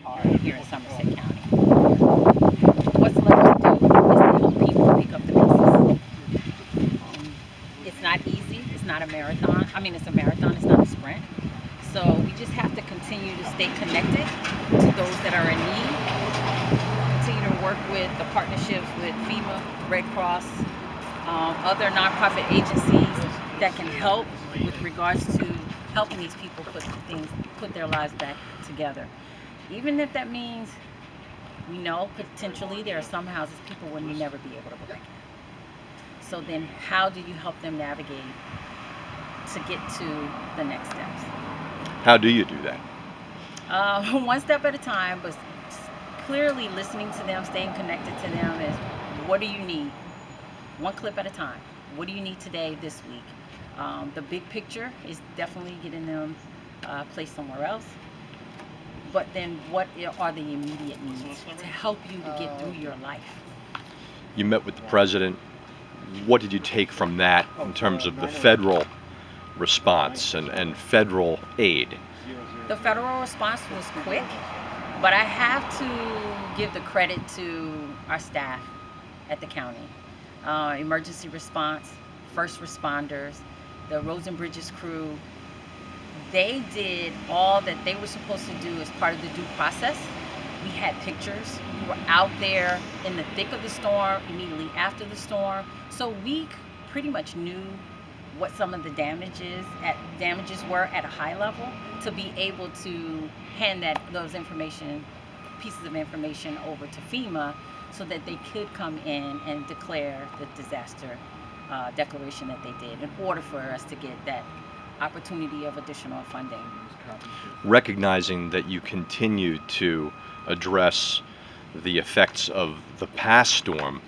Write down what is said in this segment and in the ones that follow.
hard here in Somerset County. What's left to do is to help people pick up the pieces. It's not easy. It's not a marathon. I mean, it's a marathon. It's not a sprint. So we just have to continue to stay connected to those that are in need. Continue to work with the partnerships with FEMA, Red Cross, other nonprofit agencies that can help with regards to helping these people put their lives back together. Even if that means we know potentially there are some houses people will never be able to go back in. So then how do you help them navigate to get to the next steps? How do you do that? One step at a time, but clearly listening to them, staying connected to them is, what do you need? One clip at a time. What do you need today, this week? The big picture is definitely getting them placed somewhere else. But then what are the immediate needs to help you to get through your life? You met with the president. What did you take from that in terms of the federal response and federal aid? The federal response was quick, but I have to give the credit to our staff at the county. Emergency response, first responders, the Roads and Bridges crew. They did all that they were supposed to do as part of the due process. We had pictures. We were out there in the thick of the storm, immediately after the storm. So we pretty much knew what some of the damages were at a high level to be able to hand those pieces of information over to FEMA so that they could come in and declare the disaster declaration that they did in order for us to get that opportunity of additional funding. Recognizing that you continue to address the effects of the past storm,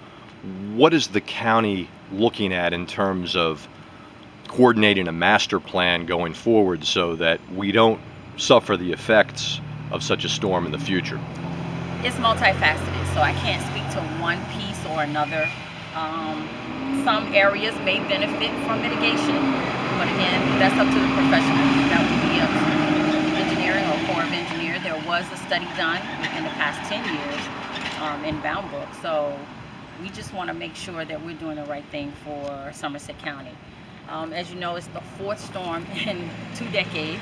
what is the county looking at in terms of coordinating a master plan going forward so that we don't suffer the effects of such a storm in the future? It's multifaceted, so I can't speak to one piece or another. Some areas may benefit from mitigation, but again, that's up to the professionals. That would be up to engineering or Corps of Engineers. There was a study done within the past 10 years in Bound Book, so we just want to make sure that we're doing the right thing for Somerset County. As you know, it's the fourth storm in 2 decades,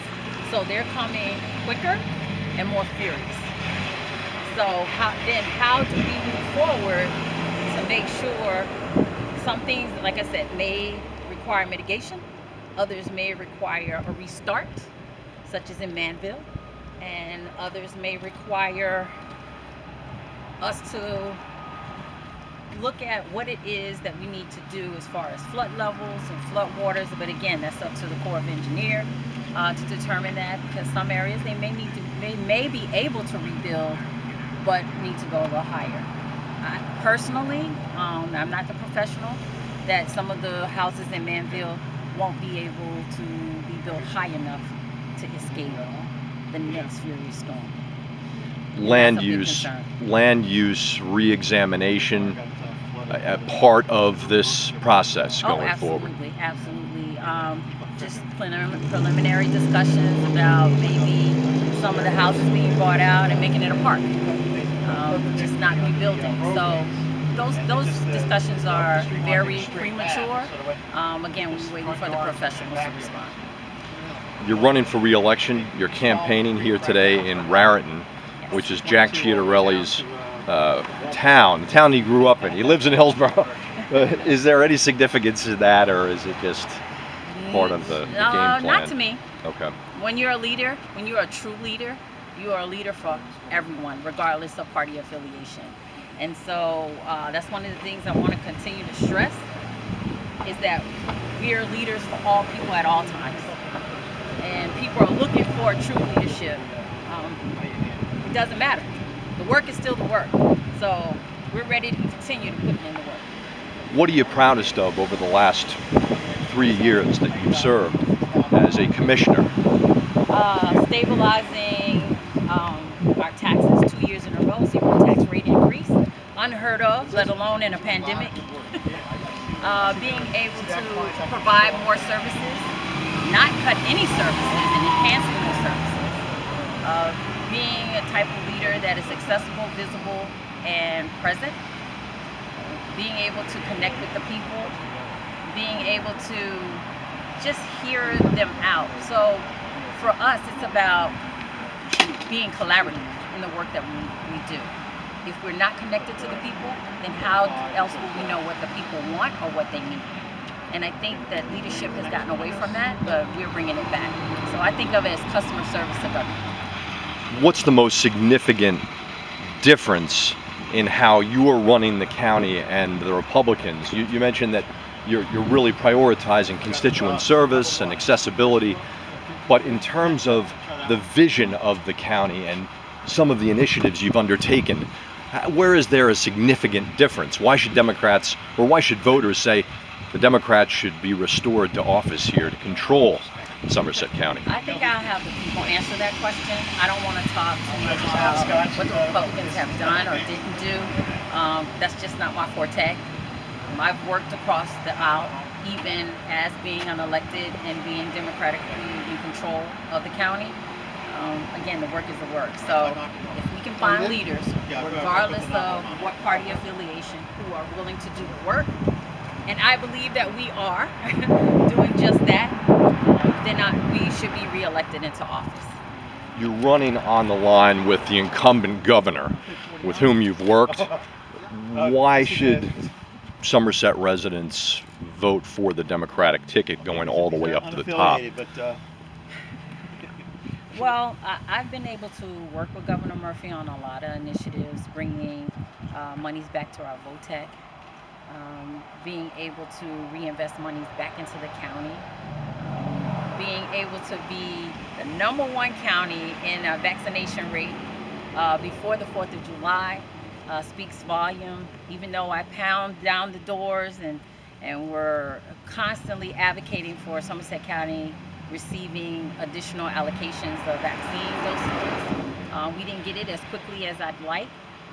so they're coming quicker and more furious. So how do we move forward to make sure some things, like I said, may require mitigation, others may require a restart, such as in Manville, and others may require us to look at what it is that we need to do as far as flood levels and flood waters. But again, that's up to the Corps of Engineers to determine that, because some areas they may be able to rebuild, but need to go a little higher. Personally, I'm not the professional, that some of the houses in Manville won't be able to be built high enough to escape the next furious storm. Land use re-examination, a part of this process going forward. Absolutely. Just preliminary discussions about maybe some of the houses being bought out and making it a park, just not rebuilding. So those discussions are very premature. Again, we're waiting for the professionals to respond. You're running for re-election. You're campaigning here today in Raritan, which is Jack Chiatarelli's town, the town he grew up in. He lives in Hillsborough. Is there any significance to that, or is it just part of the game plan? Not to me. Okay. When you're a leader, when you're a true leader, you are a leader for everyone, regardless of party affiliation. And so that's one of the things I want to continue to stress, is that we are leaders for all people at all times. And people are looking for true leadership. It doesn't matter. The work is still the work. So we're ready to continue to put in the work. What are you proudest of over the last 3 years that you've served as a commissioner? Stabilizing our taxes 2 years in a row, 0 tax rate increase, unheard of, let alone in a pandemic. Being able to provide more services, not cut any services, and enhancing those services. being a type of leader that is accessible, visible, and present, being able to connect with the people, being able to just hear them out. So for us, it's about being collaborative in the work that we do. If we're not connected to the people, then how else will we know what the people want or what they need? And I think that leadership has gotten away from that, but we're bringing it back. So I think of it as customer service to government. What's the most significant difference in how you are running the county and the Republicans? You mentioned that you're really prioritizing constituent service and accessibility, but in terms of the vision of the county and some of the initiatives you've undertaken, where is there a significant difference? Why should Democrats, or why should voters say the Democrats should be restored to office here to control Somerset County? I think I'll have the people answer that question. I don't want to talk too much about what the Republicans have done or didn't do. That's just not my forte. I've worked across the aisle, even as being unelected and being democratically in control of the county. Again, the work is the work. So if we can find leaders, regardless of what party affiliation, who are willing to do the work, and I believe that we are doing just that, then we should be reelected into office. You're running on the line with the incumbent governor, with whom you've worked. Why should Somerset residents vote for the Democratic ticket going all the way up to the top? Well, I've been able to work with Governor Murphy on a lot of initiatives, bringing monies back to our VOTEC, being able to reinvest monies back into the county, being able to be the #1 county in a vaccination rate before the 4th of July speaks volume. Even though I pound down the doors and we're constantly advocating for Somerset County receiving additional allocations of vaccine doses. We didn't get it as quickly as I'd like,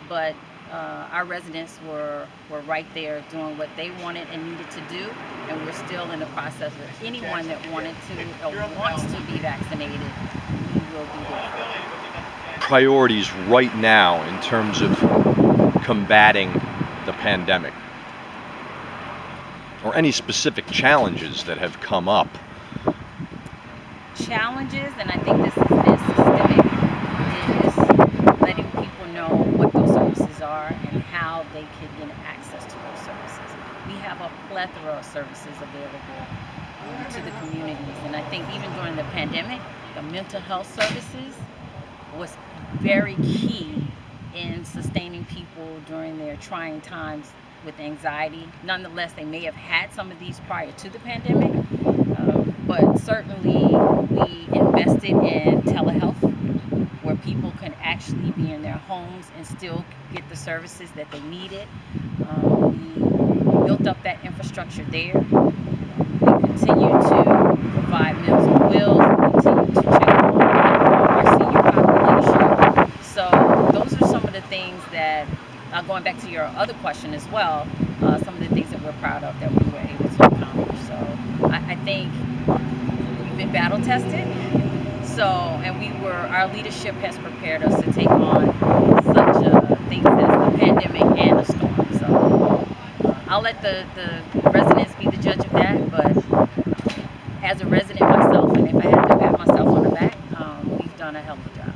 but our residents were right there doing what they wanted and needed to do, and we're still in the process of anyone that wanted to or wants to be vaccinated, we will be there. Priorities right now in terms of combating the pandemic, or any specific challenges that have come up? Challenges, and I think this is systemic, is letting people know what those services are and how they can get access to those services. We have a plethora of services available to the communities, and I think even during the pandemic, the mental health services was very key in sustaining people during their trying times with anxiety. Nonetheless, they may have had some of these prior to the pandemic, but certainly we invested in telehealth, where people can actually be in their homes and still get the services that they needed. We built up that infrastructure there. We continue to provide Meals on Wheels. We continue to check on our senior population. So those are some of the things that, going back to your other question as well, some of the things that we're proud of that we were able to accomplish. So I think we've been battle tested. So, and our leadership has prepared us to take on such things as the pandemic and the storm. So I'll let the residents be the judge of that, but as a resident myself, and if I had to pat myself on the back, we've done a hell of a job.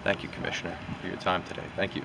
Thank you, Commissioner, for your time today. Thank you.